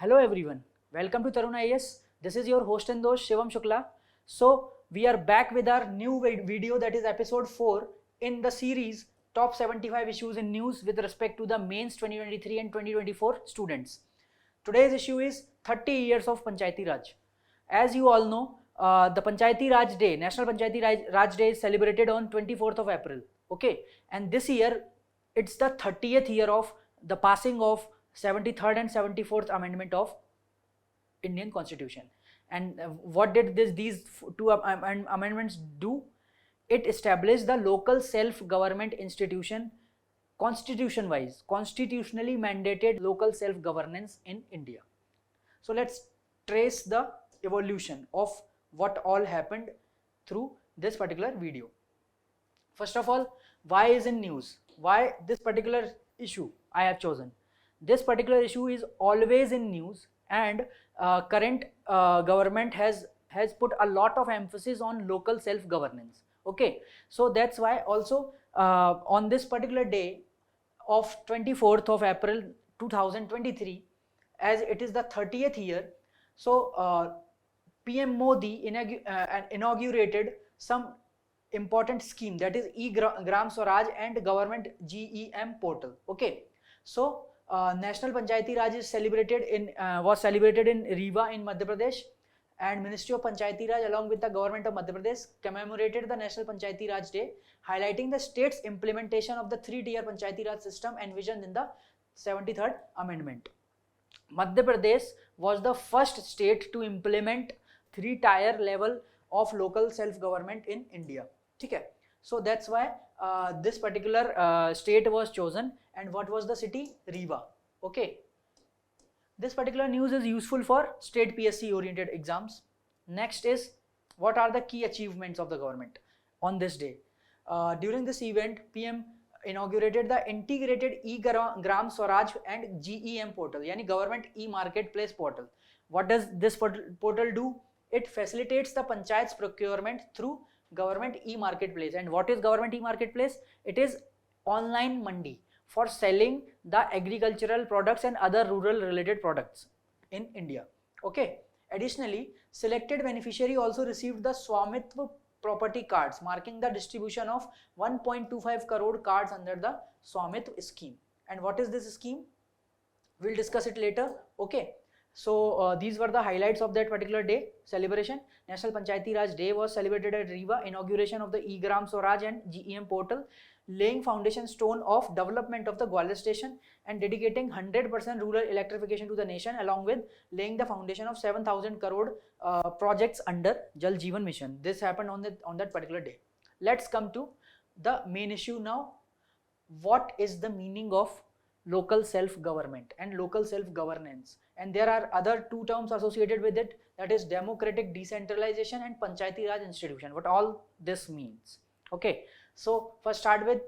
Hello everyone, welcome to Tarun IAS. This is your host and host Shivam Shukla. So we are back with our new video, that is episode 4 in the series Top 75 Issues in News with respect to the mains 2023 and 2024 students. Today's issue is 30 years of Panchayati Raj. As you all know, the Panchayati Raj Day, National Panchayati Raj Day is celebrated on 24th of April. Okay, and this year it's the 30th year of the passing of 73rd and 74th Amendment of Indian Constitution. And what did these two amendments do? It established the local self-government institution, constitution-wise, constitutionally mandated local self-governance in India. So let's trace the evolution of what all happened through this particular video. First of all, why is in news? Why this particular issue I have chosen? This particular issue is always in news, and current government has put a lot of emphasis on local self-governance. Okay, so that's why also on this particular day of 24th of April 2023, as it is the 30th year, so PM Modi inaugurated some important scheme, that is Gram Swaraj and Government GEM portal. Okay, so National Panchayati Raj is was celebrated in Rewa in Madhya Pradesh, and Ministry of Panchayati Raj along with the government of Madhya Pradesh commemorated the National Panchayati Raj Day, highlighting the state's implementation of the 3-tier Panchayati Raj system envisioned in the 73rd Amendment. Madhya Pradesh was the first state to implement 3-tier level of local self-government in India. Okay, so that's why this particular state was chosen. And what was the city? Rewa. Okay, this particular news is useful for state PSC oriented exams. Next is, what are the key achievements of the government on this day? During this event, PM inaugurated the integrated Gram Swaraj and GEM portal, yani government e-marketplace portal. What does this portal do? It facilitates the panchayat's procurement through government e-marketplace. And what is government e-marketplace? It is online mandi for selling the agricultural products and other rural related products in India. Okay, additionally, selected beneficiary also received the Swamitva property cards, marking the distribution of 1.25 crore cards under the Swamitva scheme. And what is this scheme? We'll discuss it later. Okay, so these were the highlights of that particular day celebration. National Panchayati Raj Day was celebrated at Rewa, inauguration of the E-Gram Swaraj and GEM portal, laying foundation stone of development of the Gwalior station, and dedicating 100% rural electrification to the nation, along with laying the foundation of 7,000 crore projects under Jal Jeevan Mission. This happened on that particular day. Let's come to the main issue now. What is the meaning of local self-government and local self-governance? And there are other two terms associated with it, that is democratic decentralization and Panchayati Raj institution. What all this means? Okay, so first start with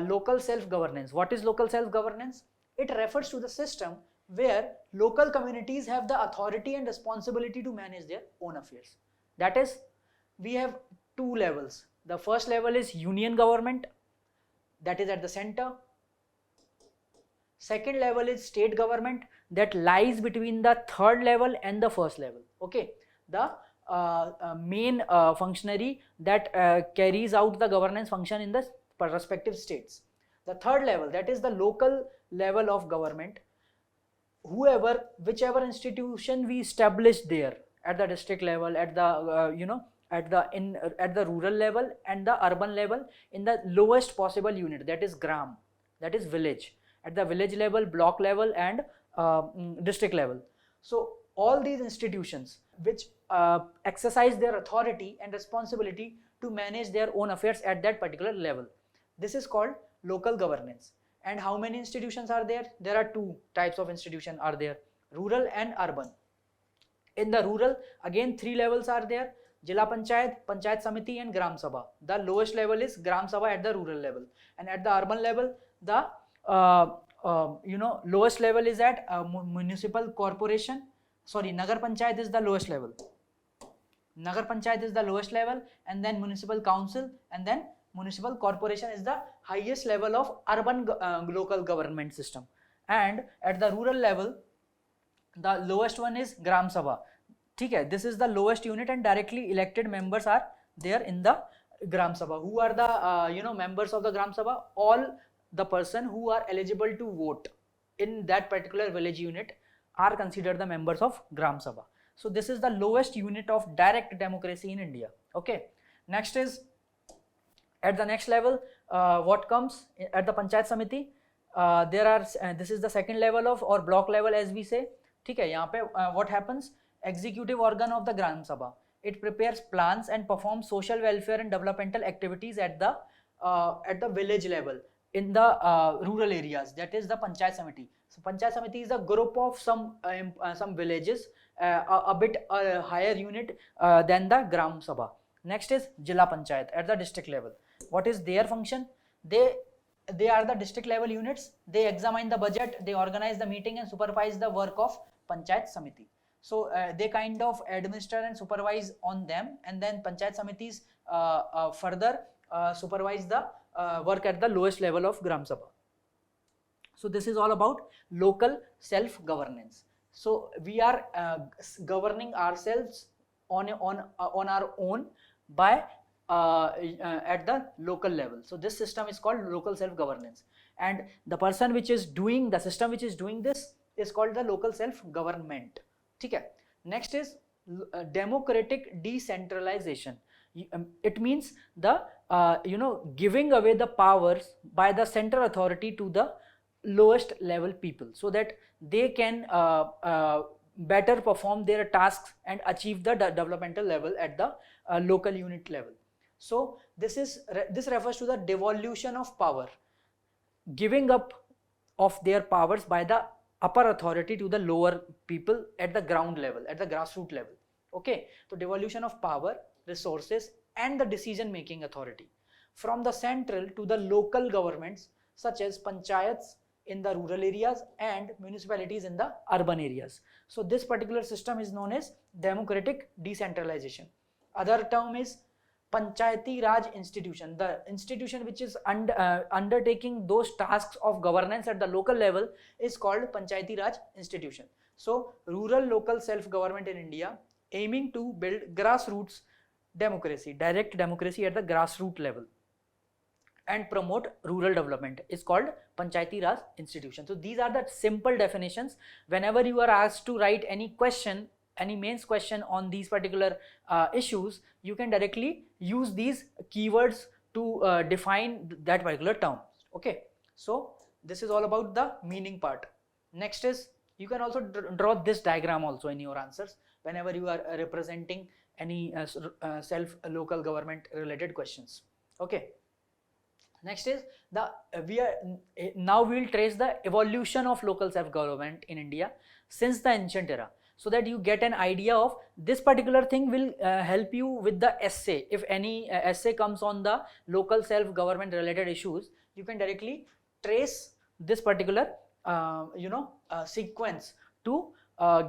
local self-governance. What is local self-governance? It refers to the system where local communities have the authority and responsibility to manage their own affairs. That is, we have two levels. The first level is union government, that is at the center. Second level is state government, that lies between the third level and the first level. Okay, the main functionary that carries out the governance function in the respective states. The third level, that is the local level of government. Whichever institution we establish there at the district level, at the at the rural level and the urban level, in the lowest possible unit, that is gram, that is village, at the village level, block level and district level. So all these institutions which exercise their authority and responsibility to manage their own affairs at that particular level, this is called local governance. And how many institutions are there? There are two types of institutions are there, rural and urban. In the rural, again 3 levels are there: Jila Panchayat, Panchayat Samiti and Gram Sabha. The lowest level is Gram Sabha at the rural level, and at the urban level, the lowest level is at municipal corporation. Sorry, Nagar Panchayat is the lowest level. Nagar Panchayat is the lowest level, and then municipal council, and then municipal corporation is the highest level of urban local government system. And at the rural level, The lowest one is Gram Sabha. ठीक है, this is the lowest unit and directly elected members are there in the Gram Sabha. Who are the members of the Gram Sabha? All the person who are eligible to vote in that particular village unit are considered the members of Gram Sabha. So this is the lowest unit of direct democracy in India. Okay, next is at the next level, what comes at the Panchayat Samiti? There are this is the second level of or block level as we say. ठीक है, यहाँ पे what happens? Executive organ of the Gram Sabha. It prepares plans and performs social welfare and developmental activities at the village level in the rural areas. That is the Panchayat Samiti. So Panchayat Samiti is a group of some villages, a bit higher unit than the Gram Sabha. Next is Jilla Panchayat at the district level. What is their function? They are the district level units. They examine the budget, they organize the meeting and supervise the work of Panchayat Samiti. So they kind of administer and supervise on them, and then Panchayat Samitis further supervise the work at the lowest level of Gram Sabha. So this is all about local self-governance. So we are governing ourselves on our own by at the local level. So this system is called local self-governance, and the person which is doing the system which is doing this is called the local self-government. ठीक है. Next is democratic decentralization. It means the giving away the powers by the central authority to the lowest level people, so that they can better perform their tasks and achieve the developmental level at the local unit level. So this refers to the devolution of power, giving up of their powers by the upper authority to the lower people at the ground level, at the grassroots level. Okay, so devolution of power, resources and the decision making authority from the central to the local governments such as panchayats in the rural areas and municipalities in the urban areas. So this particular system is known as democratic decentralization. Other term is Panchayati Raj institution, the institution which is undertaking those tasks of governance at the local level is called Panchayati Raj institution. So rural local self-government in India aiming to build grassroots democracy, direct democracy at the grassroots level and promote rural development is called Panchayati Raj institution. So these are the simple definitions. Whenever you are asked to write any question, any mains question on these particular issues, you can directly use these keywords to define that particular term. Okay, so this is all about the meaning part. Next is, you can also draw this diagram also in your answers whenever you are representing any local government related questions. Okay, next is now we will trace the evolution of local self-government in India since the ancient era, so that you get an idea of this particular thing will help you with the essay. If any essay comes on the local self-government related issues, you can directly trace this particular sequence to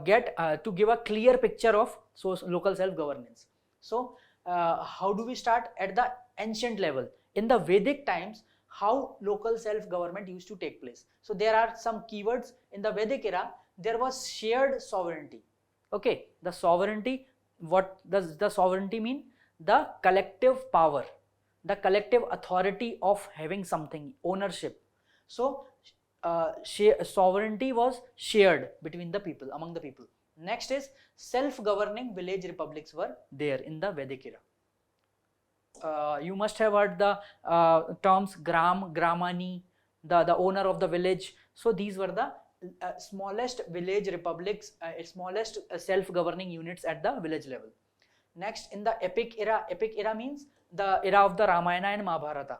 give a clear picture of local self-governance. So how do we start? At the ancient level, in the Vedic times, how local self-government used to take place. So there are some keywords. In the Vedic era, there was shared sovereignty. Okay, the sovereignty, what does the sovereignty mean? The collective power, the collective authority of having something, ownership. So sovereignty was shared between the people, among the people. Next is self-governing village republics were there in the Vedic era. You must have heard the terms Gram, Gramani, the owner of the village. So these were the smallest village republics, smallest self-governing units at the village level. Next, in the epic era means the era of the Ramayana and Mahabharata.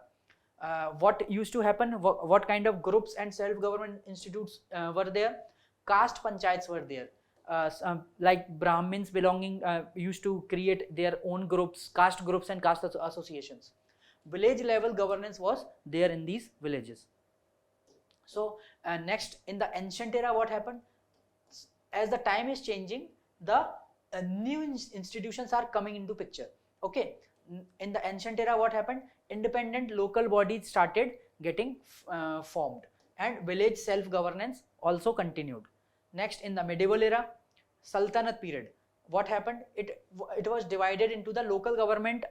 What used to happen, what kind of groups and self-government institutes were there? Caste panchayats were there. Like Brahmins belonging used to create their own groups, caste groups and caste associations. Village level governance was there in these villages. So next, in the ancient era, what happened? As the time is changing, the new institutions are coming into picture. Okay, in the ancient era, what happened? Independent local bodies started getting formed and village self-governance also continued. Next, in the medieval era, Sultanate period, what happened? It was divided into the local government,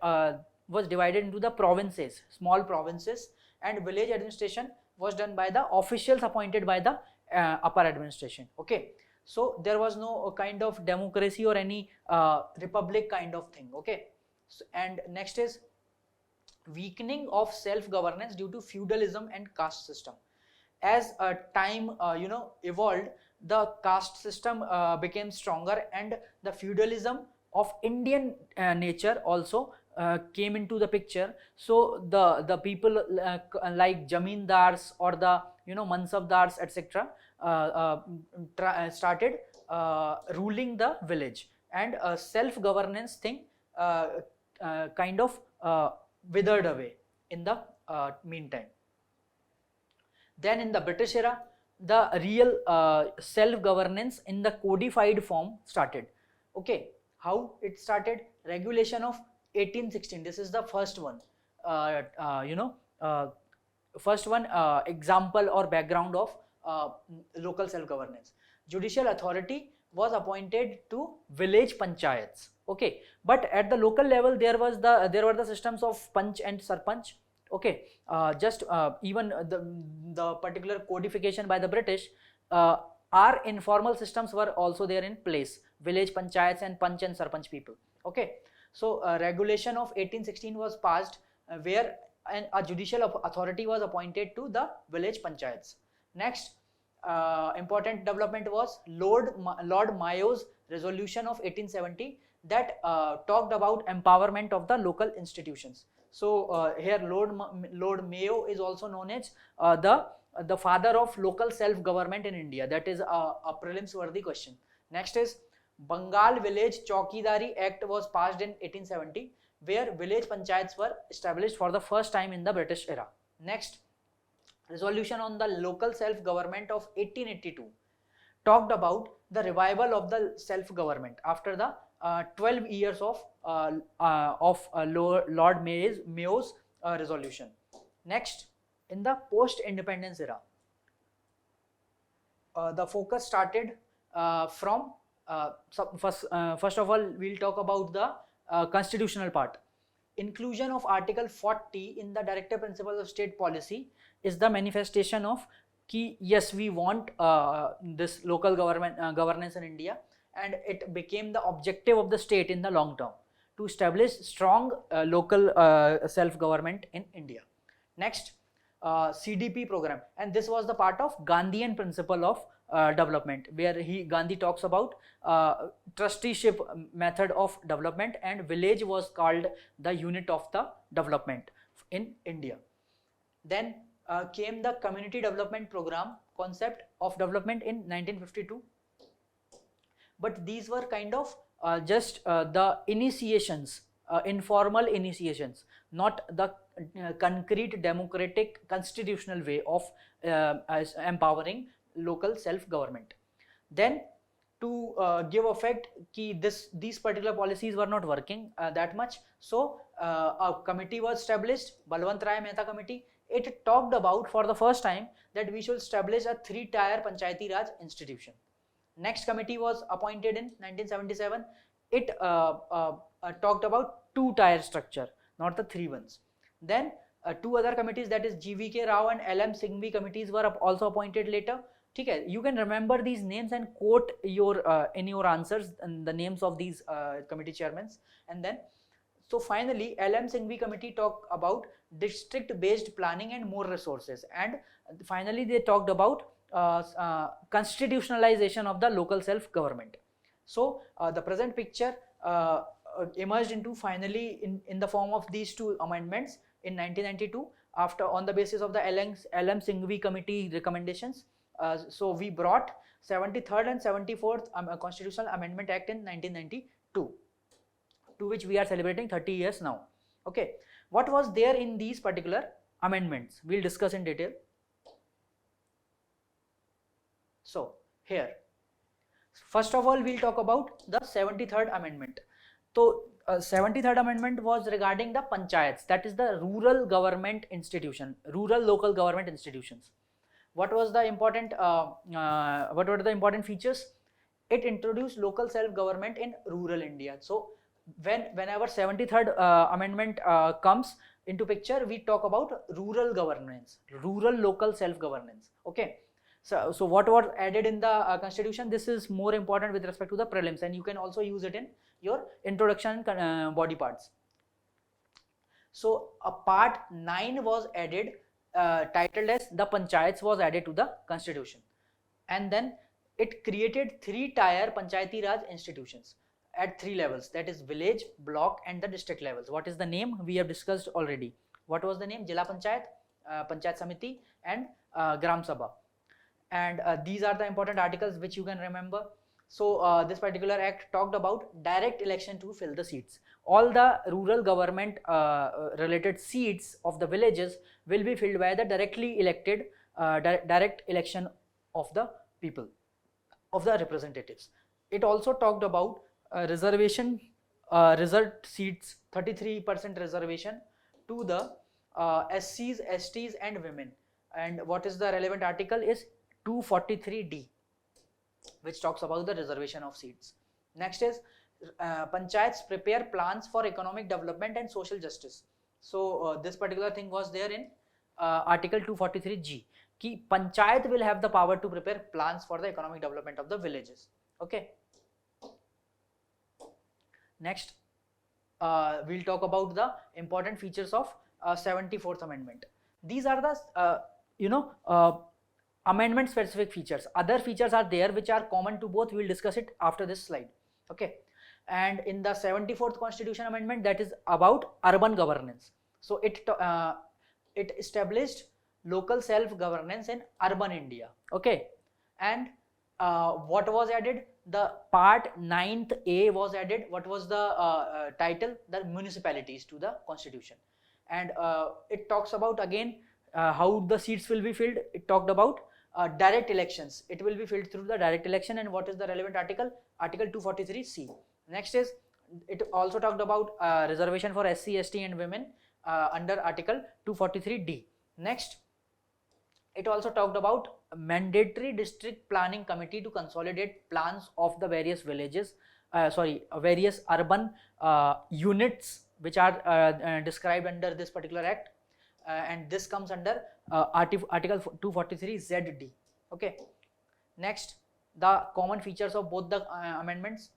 was divided into the provinces, small provinces, and village administration was done by the officials appointed by the upper administration. Okay, so there was no kind of democracy or any republic kind of thing. Okay, so, and next is weakening of self-governance due to feudalism and caste system. As time evolved, the caste system became stronger, and the feudalism of Indian nature also came into the picture. So the people like jamindars or the mansabdars, etc., started ruling the village, and self-governance thing kind of withered away in the meantime. Then in the British era, the real self-governance in the codified form started. Okay, how it started? Regulation of 1816. This is the first one. First one example or background of local self-governance. Judicial authority was appointed to village panchayats. Okay, but at the local level there were the systems of panch and sarpanch. Okay, even the particular codification by the British, our informal systems were also there in place, village panchayats and panch and sarpanch people. Okay, so regulation of 1816 was passed, where a judicial authority was appointed to the village panchayats. Next important development was Lord Mayo's resolution of 1870 that talked about empowerment of the local institutions. So here Lord Mayo is also known as the father of local self-government in India. That is a prelims worthy question. Next is Bengal Village Chaukidari Act was passed in 1870, where village panchayats were established for the first time in the British era. Next, resolution on the local self-government of 1882 talked about the revival of the self-government after the 12 years of Lord Mayo's resolution. Next, in the post-independence era, the focus started from first of all, we'll talk about the constitutional part. Inclusion of Article 40 in the Directive Principles of State Policy is the manifestation of ki yes, we want this local governance in India, and it became the objective of the state in the long term to establish strong local self-government in India. Next, CDP program, and this was the part of Gandhian principle of development, where Gandhi talks about trusteeship method of development, and village was called the unit of the development in India. Then came the community development program concept of development in 1952. But these were kind of just the initiations, informal initiations, not the concrete democratic constitutional way of empowering local self-government. Then to give effect ki these particular policies were not working that much, so a committee was established, Balwant Rai Mehta committee. It talked about for the first time that we should establish a 3-tier Panchayati Raj institution. Next committee was appointed in 1977. It talked about 2-tier structure, not the 3 ones. Then 2 other committees, that is GVK Rao and LM Singhvi committees, were also appointed later. Okay, you can remember these names and quote in your answers and the names of these committee chairmen. And then, so finally, LM Singhvi committee talked about district-based planning and more resources. And finally, they talked about constitutionalization of the local self-government. So the present picture emerged into finally in the form of these 2 amendments in 1992 after on the basis of the LM Singhvi committee recommendations. So we brought 73rd and 74th Constitutional Amendment Act in 1992, to which we are celebrating 30 years now. Okay, what was there in these particular amendments? We'll discuss in detail. So here, first of all, we'll talk about the 73rd Amendment. So 73rd Amendment was regarding the panchayats, that is the rural government institution, rural local government institutions. What was the important what were the important features? It introduced local self-government in rural India. So whenever 73rd amendment comes into picture, we talk about rural governance, rural local self-governance. Okay, so what was added in the constitution? This is more important with respect to the prelims, and you can also use it in your introduction body parts. So a part 9 was added, titled as the panchayats was added to the constitution, and then it created 3-tier Panchayati Raj institutions at 3 levels, that is village, block and the district levels. What is the name? We have discussed already. What was the name? Jila Panchayat, Panchayat Samiti and Gram Sabha. And these are the important articles which you can remember. So this particular act talked about direct election to fill the seats. All the rural government related seats of the villages will be filled by the directly elected direct election of the people, of the representatives. It also talked about reservation, reserved seats, 33% reservation to the SCs, STs and women. And what is the relevant article is 243D, which talks about the reservation of seats. Next is panchayats prepare plans for economic development and social justice. So this particular thing was there in article 243G. Ki panchayat will have the power to prepare plans for the economic development of the villages. Okay. Next, we'll talk about the important features of 74th amendment. These are the amendment specific features. Other features are there which are common to both. We will discuss it after this slide. Okay. And in the 74th constitution amendment, that is about urban governance. So it established local self governance in urban India. Okay. And what was added? The part 9th A was added. What was the title? The municipalities to the constitution. And it talks about again how the seats will be filled. It talked about direct elections. It will be filled through the direct election. And what is the relevant article? Article 243C. Next is, it also talked about reservation for SC, ST and women under article 243D. Next, it also talked about mandatory district planning committee to consolidate plans of the various villages, various urban units which are described under this particular act, and this comes under article 243ZD. Okay. Next, the common features of both the amendments.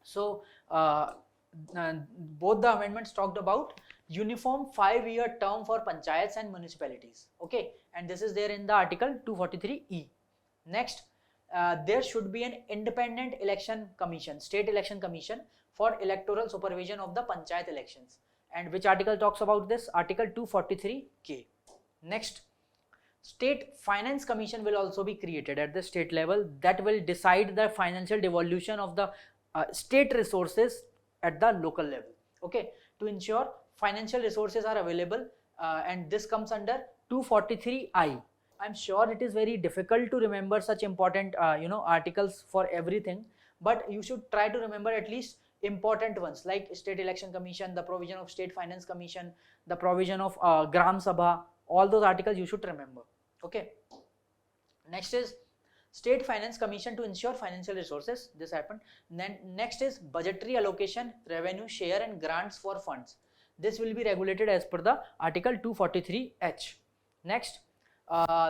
So both the amendments talked about uniform 5-year term for panchayats and municipalities. Okay, and this is there in the article 243E. Next, there should be an independent election commission, state election commission, for electoral supervision of the panchayat elections. And which article talks about this? Article 243K. Next, state finance commission will also be created at the state level that will decide the financial devolution of the state resources at the local level. Okay, to ensure financial resources are available, and this comes under 243I. I'm sure it is very difficult to remember such important articles for everything, but you should try to remember at least important ones like state election commission, the provision of state finance commission, the provision of Gram Sabha. All those articles you should remember. Okay. Next is state finance commission to ensure financial resources. This happened. Then next is budgetary allocation, revenue share and grants for funds. This will be regulated as per the article 243H. Next,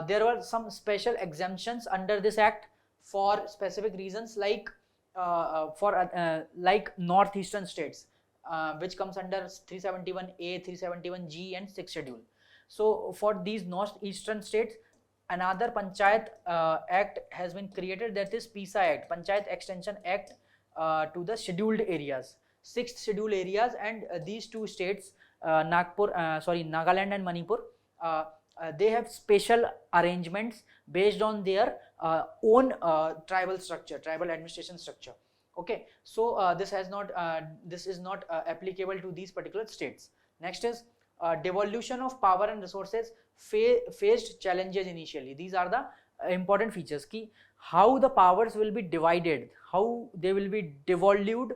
there were some special exemptions under this act for specific reasons, like like northeastern states, which comes under 371A, 371G and 6th schedule. So for these northeastern states, another Panchayat Act has been created, that is PISA Act, Panchayat Extension Act, to the scheduled areas, 6th schedule areas, and these two states, Nagaland and Manipur, they have special arrangements based on their own tribal structure, tribal administration structure. Okay, so this is not applicable to these particular states. Next is devolution of power and resources faced challenges initially. These are the important features, ki how the powers will be divided, how they will be devolved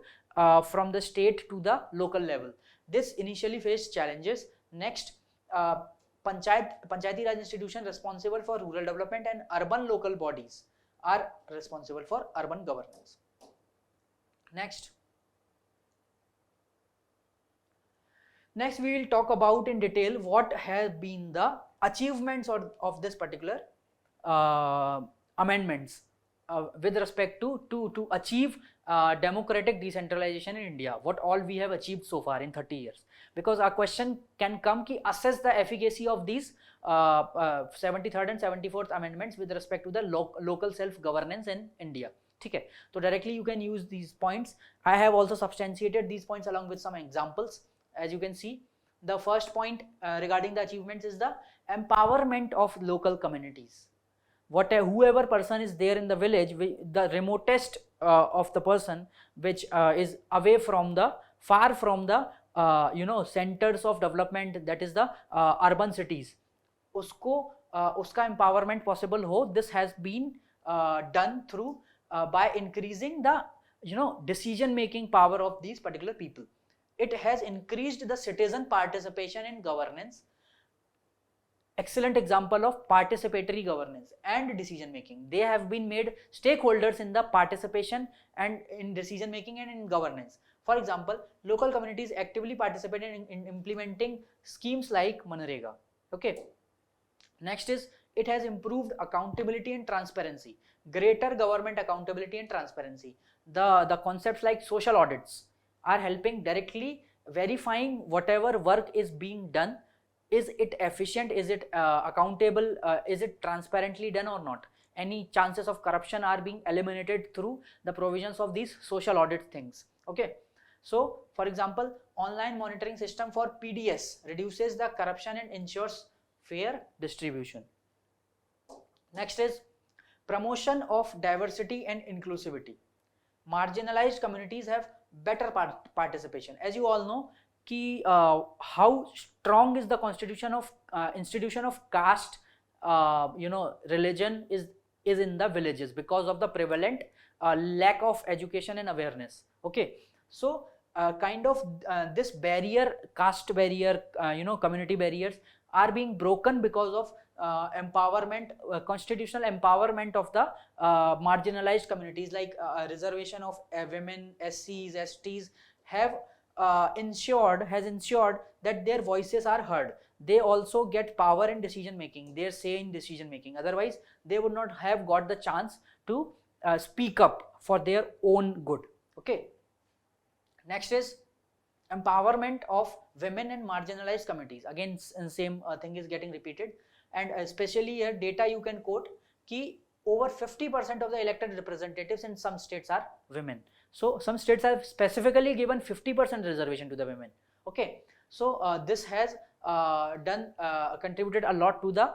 from the state to the local level. This initially faced challenges. Next, Panchayati Raj institution responsible for rural development and urban local bodies are responsible for urban governance. Next we will talk about in detail what have been the achievements of this particular amendments with respect to achieve democratic decentralization in India. What all we have achieved so far in 30 years. Because a question can come ki assess the efficacy of these 73rd and 74th amendments with respect to the local self-governance in India. Okay, so directly you can use these points. I have also substantiated these points along with some examples. As you can see, the first point regarding the achievements is the empowerment of local communities. Whoever person is there in the village, the remotest of the person which is away from the far from the centers of development, that is the urban cities, uska empowerment possible ho. This has been done through by increasing the decision making power of these particular people. It has increased the citizen participation in governance. Excellent example of participatory governance and decision making. They have been made stakeholders in the participation and in decision making and in governance. For example, local communities actively participated in implementing schemes like Manrega. Okay. Next is, it has improved accountability and transparency. Greater government accountability and transparency. The concepts like social audits are helping directly verifying whatever work is being done. Is it efficient? Is it accountable? Is it transparently done or not? Any chances of corruption are being eliminated through the provisions of these social audit things. Okay. So, for example, online monitoring system for PDS reduces the corruption and ensures fair distribution. Next is promotion of diversity and inclusivity. Marginalized communities have better participation. As you all know, how strong is the constitution of institution of caste religion is in the villages because of the prevalent lack of education and awareness. Okay, so this barrier, caste barrier, community barriers are being broken because of empowerment, constitutional empowerment of the marginalized communities, like reservation of women, SCs, STs have ensured that their voices are heard. They also get power in decision making, their say in decision making. Otherwise they would not have got the chance to speak up for their own good. Okay. Next is empowerment of women and marginalized communities. Again, same thing is getting repeated, and especially here data you can quote ki over 50% of the elected representatives in some states are women. So some states have specifically given 50% reservation to the women. Okay, so this has contributed a lot to the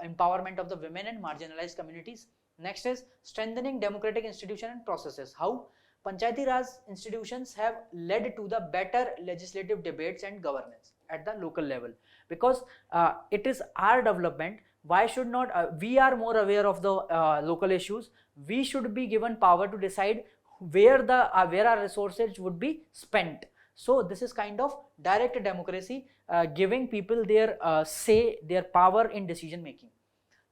empowerment of the women and marginalized communities. Next is strengthening democratic institutions and processes. How Panchayati Raj institutions have led to the better legislative debates and governance at the local level, because it is our development. Why should not we are more aware of the local issues? We should be given power to decide where our resources would be spent. So this is kind of direct democracy, giving people their say, their power in decision making.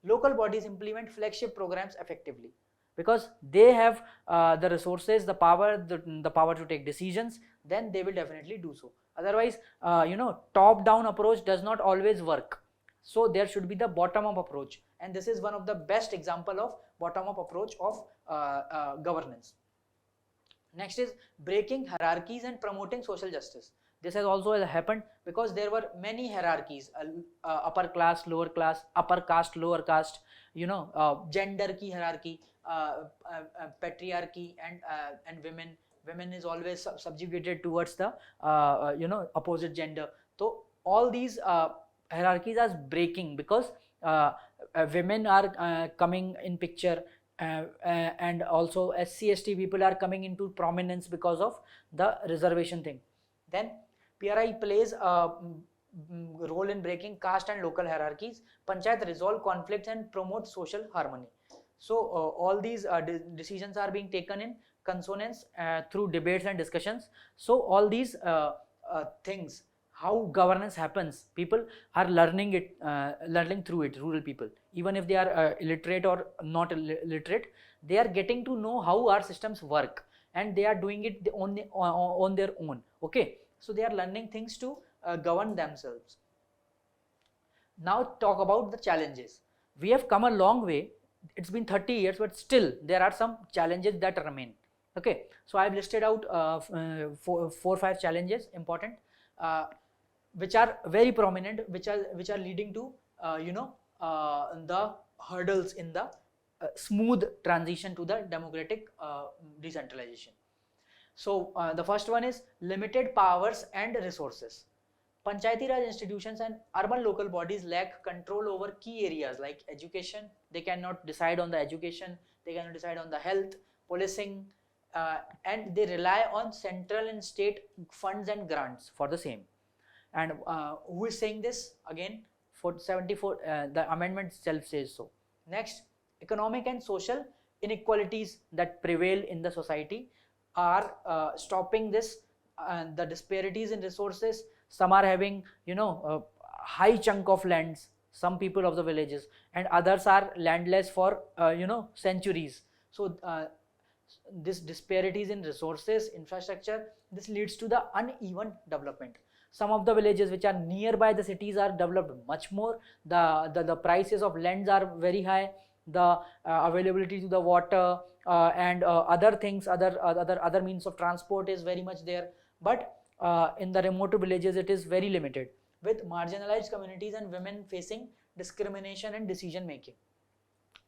Local bodies implement flagship programs effectively because they have the resources, the power to take decisions. Then they will definitely do so. Otherwise, top down approach does not always work. So there should be the bottom up approach, and this is one of the best example of bottom up approach of governance. Next is breaking hierarchies and promoting social justice. This has also happened because there were many hierarchies, upper class, lower class, upper caste, lower caste, gender ki hierarchy, patriarchy, and women is always subjugated towards the opposite gender. So all these hierarchies are breaking because women are coming in picture, and also SC ST people are coming into prominence because of the reservation thing. Then PRI plays a role in breaking caste and local hierarchies. Panchayat resolve conflicts and promote social harmony. So all these decisions are being taken in consonance through debates and discussions. So all these things how governance happens. People are learning it, learning through it. Rural people, even if they are illiterate or not literate, they are getting to know how our systems work, and they are doing it on their own. Okay, so they are learning things to govern themselves. Now talk about the challenges. We have come a long way. It's been 30 years, but still there are some challenges that remain. Okay, so I've listed out 4 or 5 challenges important, which are very prominent, which are leading to the hurdles in the smooth transition to the democratic decentralization. So the first one is limited powers and resources. Panchayati Raj institutions and urban local bodies lack control over key areas like education. They cannot decide on the education, they cannot decide on the health, policing, and they rely on central and state funds and grants for the same. And who is saying this? Again, for 74, the amendment itself says so. Next, economic and social inequalities that prevail in the society are stopping this, the disparities in resources. Some are having a high chunk of lands, some people of the villages, and others are landless for centuries. So this disparities in resources, infrastructure, this leads to the uneven development. Some of the villages which are nearby the cities are developed much more. The prices of lands are very high. The availability to the water and other things, other means of transport is very much there. But in the remote villages, it is very limited, with marginalized communities and women facing discrimination and decision making.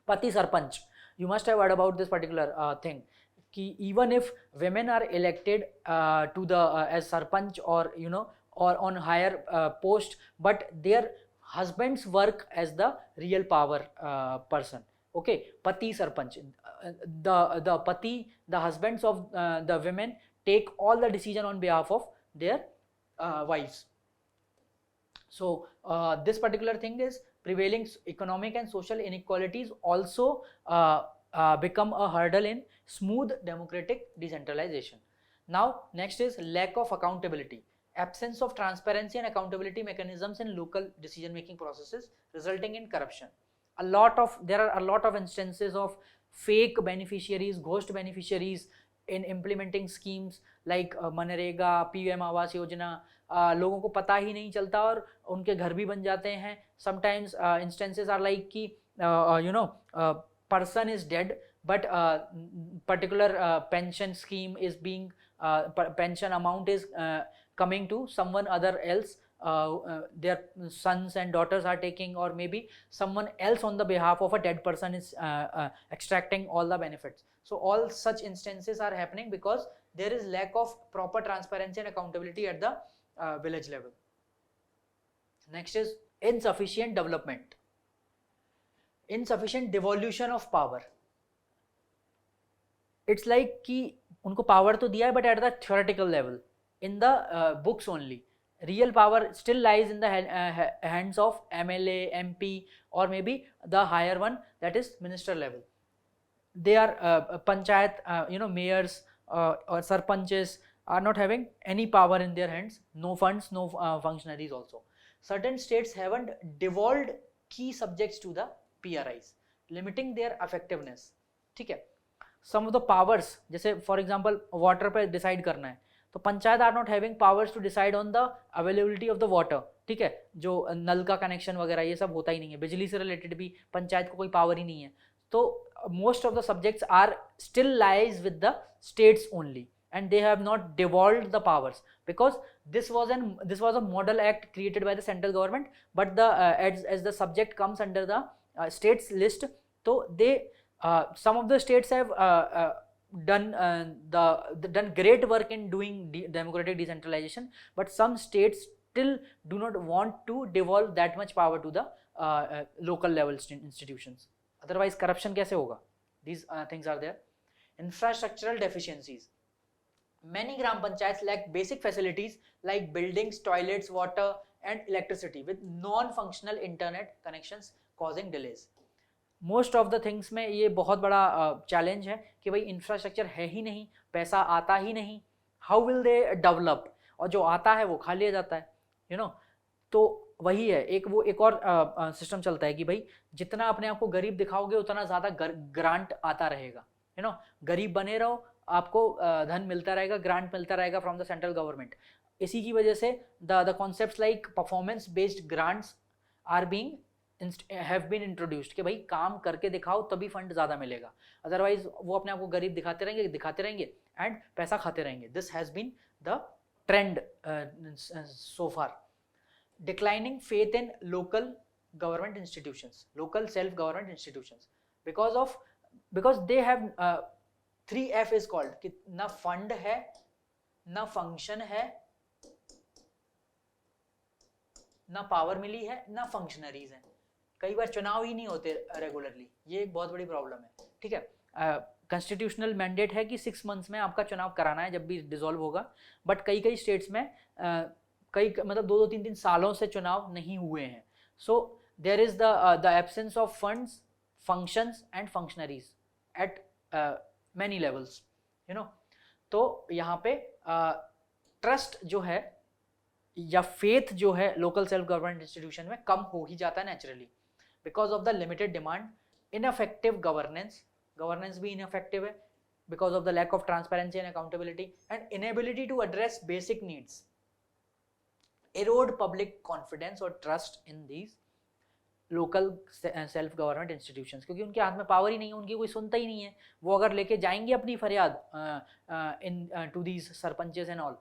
Pati Sarpanch, you must have heard about this particular thing. Ki even if women are elected to the as Sarpanch or or on higher post, but their husbands work as the real power person. Okay, Pati Sarpanch, the Pati, the husbands of the women take all the decision on behalf of their wives. So this particular thing is prevailing. Economic and social inequalities also become a hurdle in smooth democratic decentralization. Now next is lack of accountability. Absence of transparency and accountability mechanisms in local decision making processes, resulting in corruption. There are a lot of instances of fake beneficiaries, ghost beneficiaries in implementing schemes like MNREGA, PM Awas Yojana. लोगों को पता ही नहीं चलता और उनके घर भी बन जाते हैं. Sometimes instances are like कि person is dead, but particular pension scheme is being pension amount is coming to someone other else. Their sons and daughters are taking, or maybe someone else on the behalf of a dead person is extracting all the benefits. So all such instances are happening because there is lack of proper transparency and accountability at the village level. Next is insufficient development, insufficient devolution of power. It's like कि उनको power तो दिया है, but at the theoretical level, in the books only. Real power still lies in the hands of MLA, MP, or maybe the higher one, that is minister level. They are panchayat, mayors or sarpanches are not having any power in their hands. No funds, no functionaries also. Certain states haven't devolved key subjects to the PRIs, limiting their effectiveness. ठीक है. Some of the powers, जैसे for example water पे decide करना है, तो panchayat are not having powers to decide on the availability of the water. ठीक है, जो नल का कनेक्शन वगैरह ये सब होता ही नहीं है. बिजली से रिलेटेड भी पंचायत को कोई पावर ही नहीं है. तो most of the subjects are still lies with the states only, and they have not devolved the powers because this was a model act created by the central government, but the as the subject comes under the states list, so they some of the states have done great work in doing democratic decentralization, but some states still do not want to devolve that much power to the local level institutions. Otherwise corruption kaise hoga? These things are there. Infrastructural deficiencies. Many gram panchayats lack basic facilities like buildings, toilets, water and electricity, with non-functional internet connections causing delays. Most of the things में ये बहुत बड़ा challenge है कि भाई infrastructure है ही नहीं, पैसा आता ही नहीं. How will they develop? और जो आता है वो खा लिया जाता है. You know. तो वही है, एक और सिस्टम चलता है कि भाई जितना अपने आप को गरीब दिखाओगे उतना ज़्यादा ग्रांट आता रहेगा, यू नो। गरीब बने रहो, आपको धन मिलता रहेगा, ग्रांट मिलता रहेगा फ्रॉम द सेंट्रल गवर्नमेंट। इसी की वजह से the concepts like performance based grants are being have been introduced कि भाई काम करके दिखाओ तभी फंड ज़्यादा मिलेगा, अदरवाइज वो अपने आप को गरीब दिखाते रहेंगे एंड पैसा खाते रहेंगे। This has been the trend so far. Declining faith in local government institutions, local self-government institutions, because they have 3F is called कि ना फंड है, ना फंक्शन है, ना पावर मिली है, ना फंक्शनरीज हैं। कई बार चुनाव ही नहीं होते रेगुलरली, ये एक बहुत बड़ी प्रॉब्लम है, ठीक है। कॉन्स्टिट्यूशनल मैंडेट है कि 6 मंथ्स में आपका चुनाव कराना है जब भी डिसॉल्व होगा, बट कई स्टेट्स में कई मतलब 2-3 सालों से चुनाव नहीं हुए हैं। So there is the absence of funds, functions and functionaries at many levels, you know. तो यहाँ पे ट्रस्ट जो है या फेथ जो है लोकल सेल्फ गवर्नमेंट इंस्टीट्यूशन में कम हो ही जाता है naturally, because of the limited demand, ineffective governance भी इनफेक्टिव है because of the lack of transparency and accountability and inability to address basic needs, erode public confidence और trust in these local self government institutions, क्योंकि उनके हाथ में power ही नहीं है, उनकी कोई सुनता ही नहीं है। वो अगर लेके जाएंगे अपनी फरियाद इन to these sarpanches and all,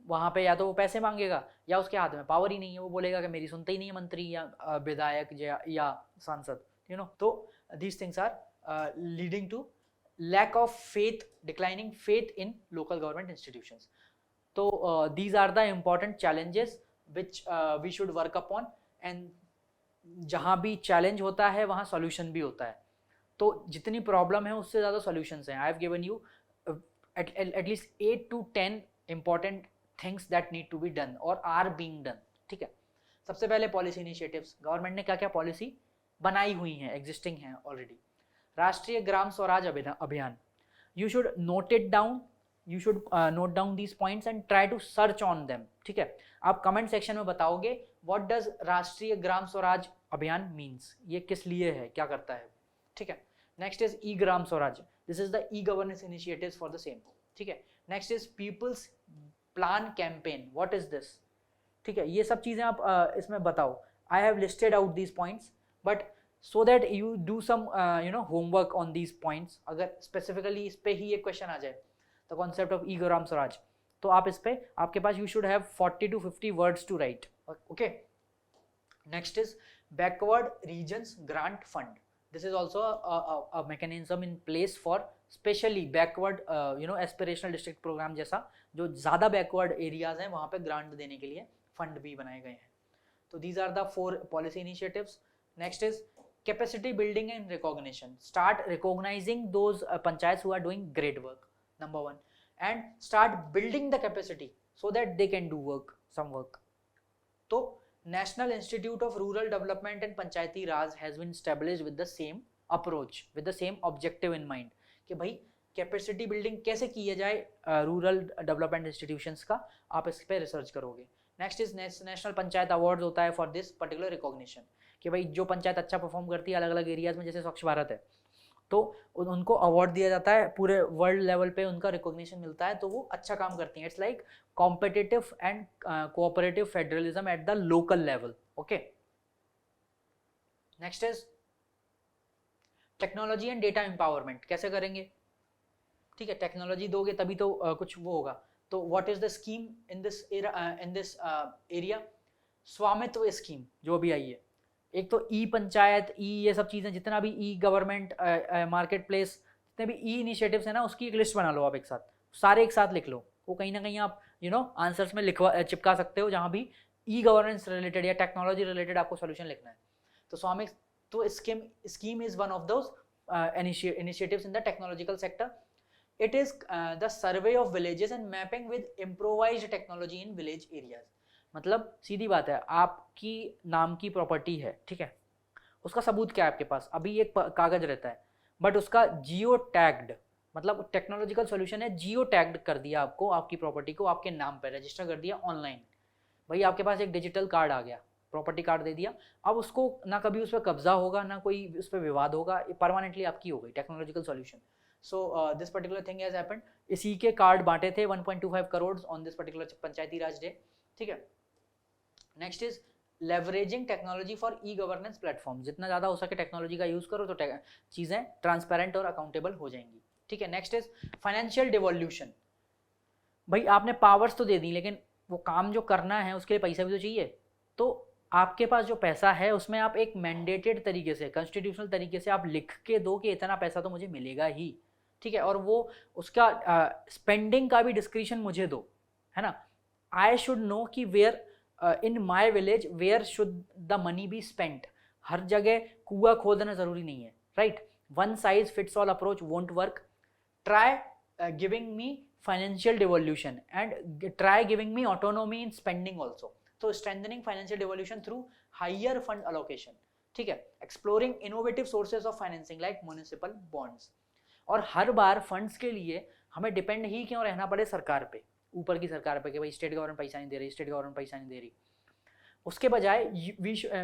वहाँ पे या तो वो पैसे मांगेगा या उसके हाथ में पावर ही नहीं है, वो बोलेगा कि मेरी सुनता ही नहीं है मंत्री या विधायक या सांसद, यू नो। तो these things are leading to lack of faith, declining faith in local government institutions. तो these are the important challenges which we should work upon, and जहाँ भी चैलेंज होता है वहाँ सॉल्यूशन भी होता है। तो जितनी प्रॉब्लम है उससे ज़्यादा सॉल्यूशंस हैं। I have given you at least 8 to 10 important things that need to be done or are being done, ठीक है। सबसे पहले पॉलिसी इनिशिएटिव्स, गवर्नमेंट ने क्या क्या पॉलिसी बनाई हुई हैं, एग्जिस्टिंग हैं ऑलरेडी। राष्ट्रीय Gram Swaraj Abhiyan, you should note it down, you should note down these points and try to search on them, ठीक है। आप कमेंट सेक्शन में बताओगे what does राष्ट्रीय ग्राम स्वराज अभियान means, ये किस लिए है, क्या करता है, ठीक है। Next is E Gram Swaraj, this is the e governance initiatives for the same, ठीक है। Next is people's plan campaign, what is this, ठीक है। ये सब चीज़ें आप इसमें बताओ। I have listed out these points but so that you do some homework on these points। अगर स्पेसिफिकली इस पे ही एक क्वेश्चन आ जाए, the concept of e Gram Swaraj, तो आप इस पे आपके पास you should have 40 to 50 words to write, okay. Next is backward regions grant fund, this is also a mechanism in place for specially backward aspirational district programme जैसा, जो ज़्यादा backward areas हैं वहाँ पे ग्रांट देने के लिए फंड भी बनाए गए हैं। तो these are the 4 policy initiatives. Next is capacity building and recognition, start recognizing those panchayats who are doing great work, number 1, and start building the capacity so that they can do some work। तो National Institute of Rural Development and Panchayati Raj has been established with the same approach, with the same objective in mind कि भाई capacity building कैसे किया जाए rural development institutions का, आप इस पे रिसर्च करोगे। Next is national panchayat awards होता है फॉर दिस पर्टिकुलर रिकॉग्निशन, कि भाई जो पंचायत अच्छा परफॉर्म करती है अलग अलग एरियाज में, जैसे स्वच्छ भारत है तो उनको अवार्ड दिया जाता है, पूरे वर्ल्ड लेवल पे उनका रिकॉग्निशन मिलता है, तो वो अच्छा काम करती हैं। It's like competitive and cooperative federalism eight the local level, okay. Next is technology and data empowerment, कैसे करेंगे, ठीक है। टेक्नोलॉजी दोगे तभी तो कुछ वो होगा। तो what is the scheme in this area, स्वामित्व स्कीम जो अभी आई है। एक तो ई पंचायत, ई ये सब चीज़ें, जितना भी ई गवर्नमेंट मार्केट प्लेस, जितने भी ई इनिशिएटिव्स हैं ना, उसकी एक लिस्ट बना लो आप, एक साथ सारे एक साथ लिख लो। वो कहीं ना कहीं आप आंसर्स में चिपका सकते हो, जहाँ भी ई गवर्नेंस रिलेटेड या टेक्नोलॉजी रिलेटेड आपको सोल्यूशन लिखना है। तो स्वामित्व scheme is one of those initiatives in the technological sector. It is the survey of villages and mapping with improvised technology in village areas. मतलब सीधी बात है, आपकी नाम की प्रॉपर्टी है, ठीक है, उसका सबूत क्या है आपके पास, अभी एक कागज रहता है, बट उसका जियो टैग्ड, मतलब टेक्नोलॉजिकल सॉल्यूशन है, जियो टैग्ड कर दिया आपको, आपकी प्रॉपर्टी को आपके नाम पर रजिस्टर कर दिया ऑनलाइन, भाई आपके पास एक डिजिटल कार्ड आ गया, प्रॉपर्टी कार्ड दे दिया, अब उसको ना कभी उस पर कब्जा होगा ना कोई उस पर विवाद होगा, परमानेंटली आपकी हो गई, technological solution. So this particular thing has happened. इसी के कार्ड बांटे थे 1.25 crore on this particular Panchayati Raj day, ठीक है। Next is leveraging technology for e governance platform, जितना ज़्यादा हो सके टेक्नोलॉजी का यूज़ करो तो चीज़ें ट्रांसपेरेंट और अकाउंटेबल हो जाएंगी, ठीक है। Next is financial devolution. भाई आपने पावर्स तो दे दी, लेकिन वो काम जो करना है उसके लिए पैसा भी तो चाहिए। तो आपके पास जो पैसा है उसमें आप एक मैंडेटेड तरीके से, कॉन्स्टिट्यूशनल तरीके से आप लिख के दो कि इतना पैसा तो मुझे मिलेगा ही, ठीक है। और वो उसका स्पेंडिंग का भी डिस्क्रिप्शन मुझे दो, है ना। आई शुड नो कि where in my village where should the money be spent. हर जगह कुआं खोदना जरूरी नहीं है, right. One size fits all approach won't work. Try giving me financial devolution and try giving me autonomy in spending also. So strengthening financial devolution through higher fund allocation, ठीक है। exploring innovative sources of financing like municipal bonds। और हर बार funds के लिए हमें depend ही क्यों रहना पड़े सरकार पे, ऊपर की सरकार पे कि भाई स्टेट गवर्नमेंट पैसा नहीं दे रही, स्टेट गवर्नमेंट पैसा नहीं दे रही। उसके बजाय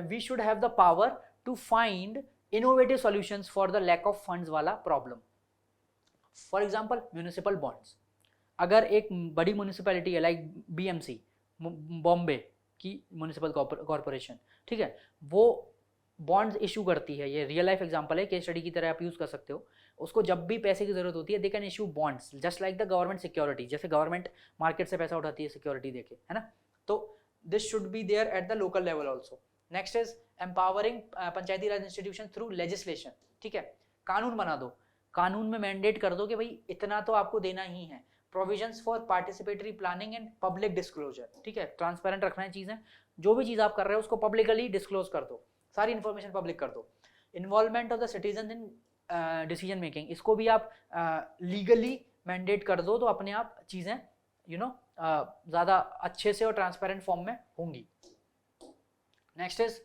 we should have the power to find innovative solutions for the lack of funds वाला problem. For example municipal bonds, अगर एक बड़ी म्यूनिसिपैलिटी है लाइक बीएमसी, बॉम्बे की म्यूनिसिपल कॉरपोरेशन, ठीक है, वो बॉन्ड्स इशू करती है, ये रियल लाइफ एग्जांपल है, केस स्टडी की तरह आप यूज़ कर सकते हो। उसको जब भी पैसे की जरूरत होती है they can issue bonds just like the government security, जैसे गवर्नमेंट मार्केट से पैसा उठाती है सिक्योरिटी देके, है ना। तो this should be there at the local level also. Next is empowering Panchayati Raj institution through legislation, ठीक है। कानून बना दो, कानून में मैंडेट कर दो कि भाई इतना तो आपको देना ही है। Provisions for participatory planning and public disclosure, ठीक है, ट्रांसपेरेंट रखना है चीज़ें, जो भी चीज़ आप कर रहे हो उसको पब्लिकली डिस्क्लोज कर दो, सारी इन्फॉर्मेशन पब्लिक कर दो। Involvement of the citizen in decision making, इसको भी आप लीगली मैंडेट कर दो तो अपने आप चीज़ें ज़्यादा अच्छे से और ट्रांसपेरेंट फॉर्म में होंगी। नेक्स्ट इज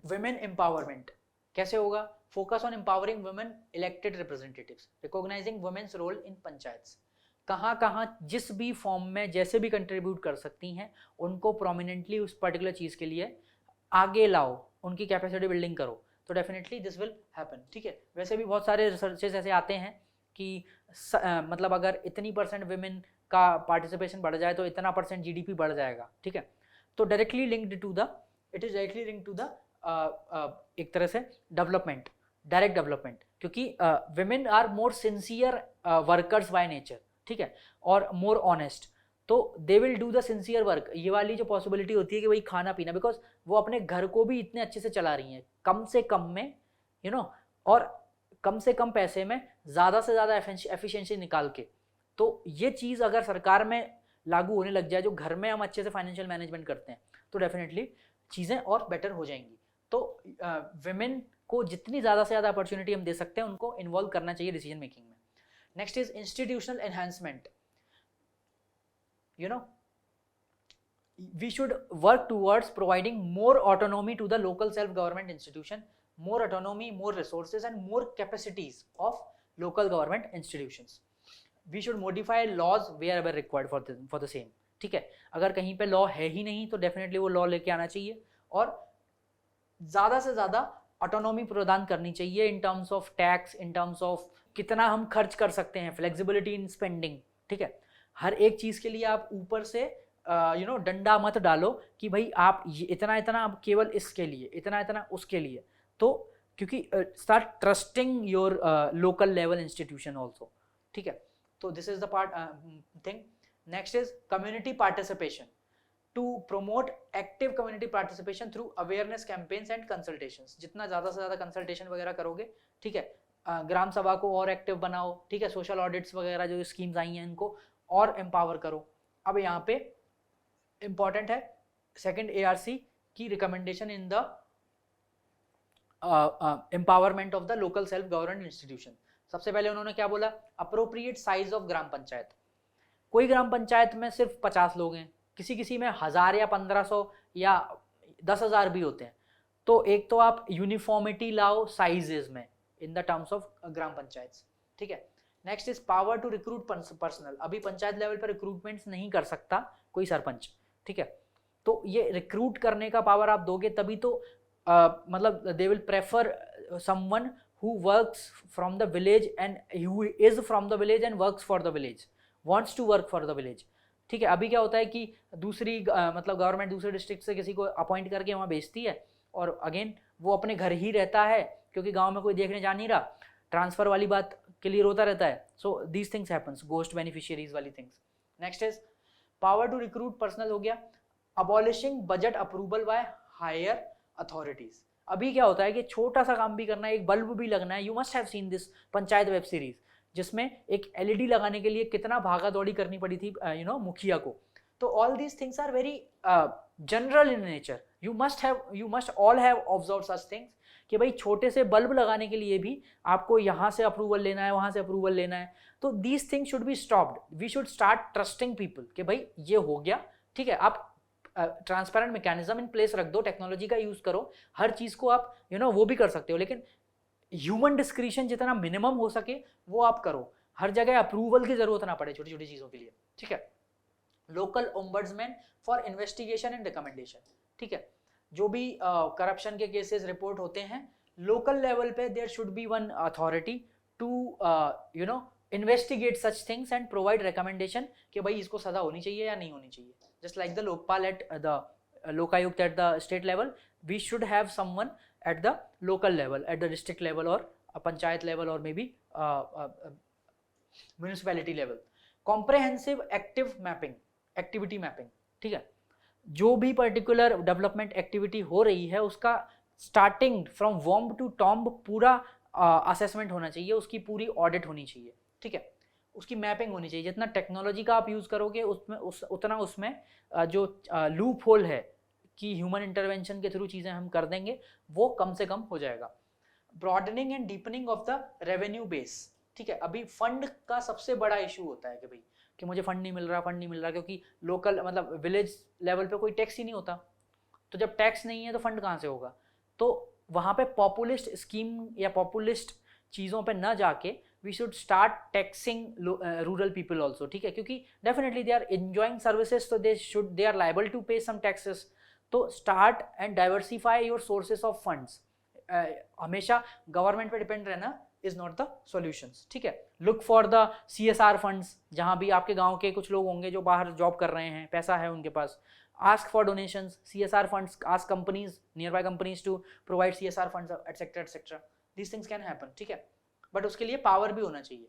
वुमेन एम्पावरमेंट, कैसे होगा? Focus on empowering women elected representatives, recognising women's role in panchayats. कहाँ कहाँ जिस भी फॉर्म में जैसे भी कंट्रीब्यूट कर सकती हैं उनको प्रोमिनेंटली उस पर्टिकुलर चीज़ के लिए आगे लाओ, उनकी कैपेसिटी बिल्डिंग करो, तो डेफिनेटली दिस विल हैपन, ठीक है। वैसे भी बहुत सारे रिसर्चेस ऐसे आते हैं कि मतलब अगर इतनी % वुमेन का पार्टिसिपेशन बढ़ जाए तो इतना % जीडीपी बढ़ जाएगा, ठीक है। तो directly linked to the, it is directly linked to the एक तरह से डेवलपमेंट, डायरेक्ट डेवलपमेंट, क्योंकि women are more sincere workers by nature, ठीक है, और मोर ऑनेस्ट, तो they will do the sincere work. ये वाली जो पॉसिबिलिटी होती है कि भाई खाना पीना, बिकॉज वो अपने घर को भी इतने अच्छे से चला रही हैं कम से कम में, और कम से कम पैसे में ज़्यादा से ज़्यादा एफिशिएंसी निकाल के। तो ये चीज़ अगर सरकार में लागू होने लग जाए, जो घर में हम अच्छे से फाइनेंशियल मैनेजमेंट करते हैं, तो डेफिनेटली चीज़ें और बेटर हो जाएंगी। तो विमेन को जितनी ज़्यादा से ज़्यादा अपॉर्चुनिटी हम दे सकते हैं उनको इन्वॉल्व करना चाहिए डिसीजन मेकिंग में। Next is institutional enhancement, we should work towards providing more autonomy to the local self-government institution, more autonomy, more resources and more capacities of local government institutions. We should modify laws wherever required for the same, ठीक है। अगर कहीं पे law है ही नहीं तो definitely वो law लेके आना चाहिए और ज़्यादा से ज़्यादा ऑटोनॉमी प्रदान करनी चाहिए in terms of tax, in terms of कितना हम खर्च कर सकते हैं, फ्लेक्सिबिलिटी इन स्पेंडिंग, ठीक है। हर एक चीज़ के लिए आप ऊपर से डंडा मत डालो कि भाई आप ये इतना इतना केवल इसके लिए, इतना इतना उसके लिए, तो क्योंकि start trusting your local level institution also, ठीक है। तो this is the part thing. Next is community participation, to promote active community participation through awareness campaigns and consultations. जितना ज़्यादा से ज़्यादा कंसल्टेशन वगैरह करोगे, ठीक है, ग्राम सभा को और एक्टिव बनाओ, ठीक है, सोशल ऑडिट्स वगैरह जो स्कीम्स आई हैं इनको और एम्पावर करो। अब यहाँ पे इंपॉर्टेंट है सेकंड ARC की recommendation in the empowerment of the local self government institution. सबसे पहले उन्होंने क्या बोला? Appropriate size of gram panchayat. कोई ग्राम पंचायत में सिर्फ 50 लोग हैं, किसी किसी में 1000 या 1500 या 10,000 भी होते हैं। तो एक तो आप यूनिफॉर्मिटी लाओ साइजेस में in the terms of gram panchayat, ठीक है। Next is power to recruit personnel. अभी पंचायत लेवल पर रिक्रूटमेंट्स नहीं कर सकता कोई सरपंच, ठीक है। तो ये रिक्रूट करने का पावर आप दोगे तभी तो मतलब they will prefer someone who works from the village and who is from the village and works for the village, wants to work for the village. ठीक है, अभी क्या होता है कि दूसरी मतलब गवर्नमेंट दूसरे डिस्ट्रिक्ट से किसी को अपॉइंट करके वहाँ भेजती है और अगेन वो अपने घर ही रहता है क्योंकि गांव में कोई देखने जा नहीं रहा, ट्रांसफर वाली बात क्लियर होता रहता है. So these things happens, ghost beneficiaries वाली things. Next is power to recruit personal हो गया. Abolishing budget approval by higher authorities. अभी क्या होता है कि छोटा सा काम भी करना है, एक बल्ब भी लगना है. You must have seen this panchayat web series जिसमें एक एलईडी लगाने के लिए कितना भागा दौड़ी करनी पड़ी थी मुखिया को. तो all these things are very general in nature. You must all have observe such things कि भाई छोटे से बल्ब लगाने के लिए भी आपको यहाँ से अप्रूवल लेना है, वहाँ से अप्रूवल लेना है. तो these things should be stopped. We should start trusting people कि भाई ये हो गया, ठीक है. आप ट्रांसपेरेंट मैकेनिज्म इन प्लेस रख दो, टेक्नोलॉजी का यूज करो, हर चीज को आप वो भी कर सकते हो, लेकिन ह्यूमन डिस्क्रिशन जितना मिनिमम हो सके वो आप करो. हर जगह अप्रूवल की जरूरत ना पड़े छोटी छोटी चीजों के लिए, ठीक है. Local ombudsman for investigation and recommendation. ठीक है, जो भी करप्शन के केसेस रिपोर्ट होते हैं लोकल लेवल पे, there should be one authority to investigate such things and provide recommendation कि भाई इसको सजा होनी चाहिए या नहीं होनी चाहिए. Just like the Lokpal at the Lokayukt at the state level, we should have someone at the local level, at the district level or a panchayat level or maybe municipality level. Comprehensive active mapping, activity mapping. ठीक है, जो भी particular development activity हो रही है उसका starting from womb to tomb पूरा assessment होना चाहिए, उसकी पूरी audit होनी चाहिए. ठीक है, उसकी मैपिंग होनी चाहिए. जितना टेक्नोलॉजी का आप यूज़ करोगे उतना उसमें जो लूप होल है कि ह्यूमन इंटरवेंशन के थ्रू चीज़ें हम कर देंगे वो कम से कम हो जाएगा. Broadening and deepening of the revenue base. ठीक है, अभी फंड का सबसे बड़ा इशू होता है कि भाई कि मुझे फंड नहीं मिल रहा क्योंकि लोकल मतलब विलेज लेवल पे कोई टैक्स ही नहीं होता. तो जब टैक्स नहीं है तो फंड कहाँ से होगा. तो वहाँ पे पॉपुलिस्ट स्कीम या पॉपुलिस्ट चीज़ों पे ना जाके we should start taxing rural people also. ठीक है, क्योंकि definitely they are enjoying services so they are liable to pay some taxes. तो start and diversify your sources of funds. हमेशा गवर्नमेंट पे डिपेंड रहना is not the solutions. ठीक है, look for the CSR funds. जहाँ भी आपके गांव के कुछ लोग होंगे जो बाहर जॉब कर रहे हैं, पैसा है उनके पास, ask for donations, CSR funds, ask companies, nearby companies to provide CSR funds, etc etc. These things can happen. ठीक है, बट उसके लिए पावर भी होना चाहिए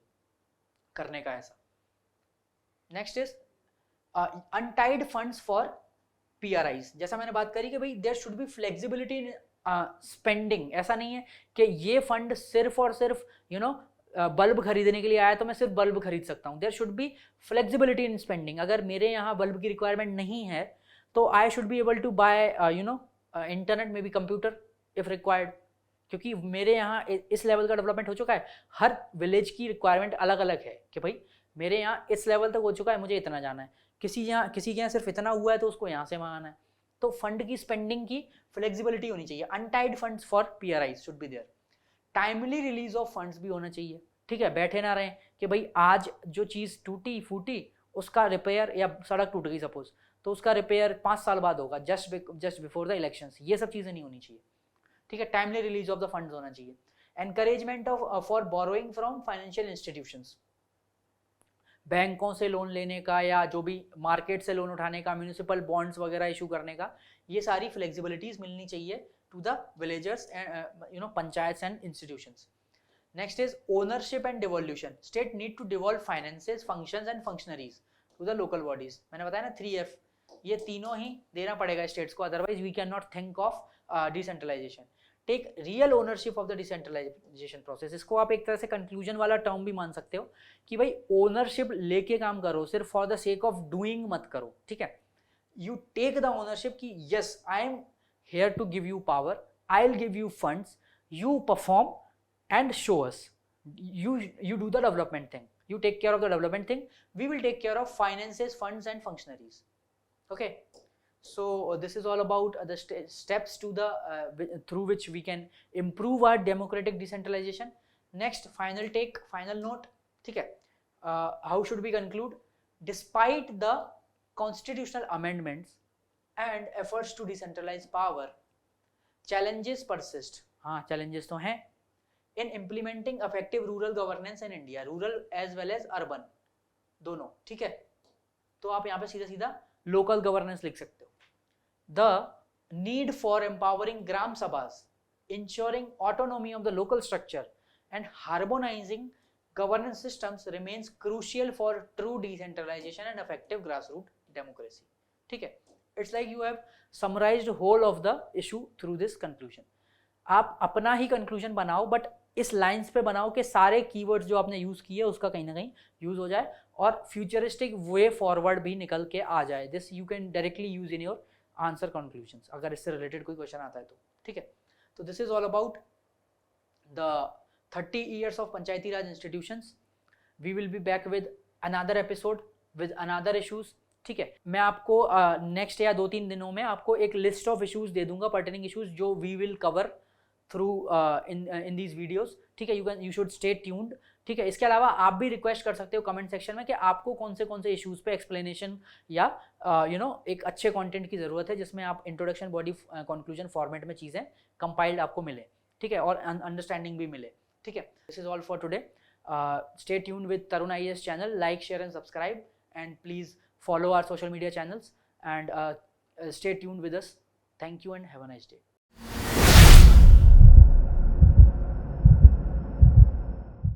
करने का ऐसा. Next is untied funds for PRIs. जैसा मैंने बात करी कि भाई there should be flexibility in spending. ऐसा नहीं है कि ये फंड सिर्फ और सिर्फ बल्ब खरीदने के लिए आया तो मैं सिर्फ बल्ब खरीद सकता हूँ. There should be flexibility in spending. अगर मेरे यहाँ बल्ब की रिक्वायरमेंट नहीं है तो I should be able to buy internet में भी कंप्यूटर इफ रिक्वायर्ड, क्योंकि मेरे यहाँ इस लेवल का डेवलपमेंट हो चुका है. हर विलेज की रिक्वायरमेंट अलग अलग है कि भाई मेरे यहाँ इस लेवल तक हो चुका है, मुझे इतना जाना है. किसी के यहाँ सिर्फ इतना हुआ है तो उसको यहाँ से मंगाना है. तो फंड की स्पेंडिंग की फ्लेक्सिबिलिटी होनी चाहिए. Untied funds for PRIs should be there. Timely release of funds भी होना चाहिए. ठीक है, बैठे ना रहें कि भाई आज जो चीज़ टूटी फूटी उसका रिपेयर, या सड़क टूट गई सपोज तो उसका रिपेयर 5 साल बाद होगा जस्ट बिफोर द इलेक्शंस. ये सब चीज़ें नहीं होनी चाहिए. ठीक है, timely release of the funds होना चाहिए. Encouragement of for borrowing from financial institutions. बैंकों से लोन लेने का या जो भी मार्केट से लोन उठाने का, म्यूनिसिपल बॉन्ड्स वगैरह इशू करने का, ये सारी फ्लेक्सिबिलिटीज मिलनी चाहिए to the villagers and panchayats and institutions. Next is ownership and devolution. State need to devolve finances, functions and functionaries to the local bodies. मैंने बताया ना 3F, ये तीनों ही देना पड़ेगा स्टेट्स को, otherwise we can not think of decentralisation. Take real ownership of the decentralisation process. इसको आप एक तरह से कंक्लूजन वाला टर्म भी मान सकते हो कि भाई ओनरशिप लेके काम करो, सिर्फ for the sake of doing मत करो. ठीक है, यू टेक द ओनरशिप कि yes I am here to give you power, I will give you funds, you perform and show us, you do the development thing, you take care of the development thing, we will take care of finances, funds and functionaries. Okay, so this is all about the steps to the through which we can improve our democratic decentralization. Next, final note. ठीक है, how should we conclude? Despite the constitutional amendments and efforts to decentralize power. Challenges persist. हाँ, challenges तो हैं in implementing effective rural governance in India, rural as well as urban दोनों, ठीक है. तो आप यहाँ पे सीधा सीधा local governance लिख सकते हो. The need for empowering gram sabhas, ensuring autonomy of the local structure and harmonizing governance systems remains crucial for true decentralization and effective grassroots democracy. ठीक है. It's like you have summarized whole of the issue through this conclusion. आप अपना ही conclusion बनाओ, but इस lines पे बनाओ कि सारे कीवर्ड्स जो आपने यूज किए उसका कहीं ना कहीं यूज हो जाए और फ्यूचरिस्टिक वे फॉरवर्ड भी निकल के आ जाए. This you can directly use in your answer conclusions अगर इससे रिलेटेड कोई क्वेश्चन आता है तो. ठीक है. तो this is all about the 30 years of Panchayati Raj institutions. We will be back with another episode with another issues. ठीक है. मैं आपको नेक्स्ट या 2-3 दिनों में आपको एक लिस्ट ऑफ इश्यूज दे दूंगा, पर्टेनिंग इश्यूज जो we will cover through in these videos. ठीक है. You should stay tuned. ठीक है. इसके अलावा आप भी रिक्वेस्ट कर सकते हो कमेंट सेक्शन में कि आपको कौन से इश्यूज पे एक्सप्लेनेशन या एक अच्छे कंटेंट की ज़रूरत है जिसमें आप इंट्रोडक्शन, बॉडी, कंक्लूजन फॉर्मेट में चीज़ें कंपाइल्ड आपको मिले. ठीक है. और अंडरस्टैंडिंग भी मिले. ठीक है. This is all for today. Stay tuned with Tarun IAS channel. Like, share and subscribe and please follow our social media channels and stay tuned with us. Thank you and have a nice day.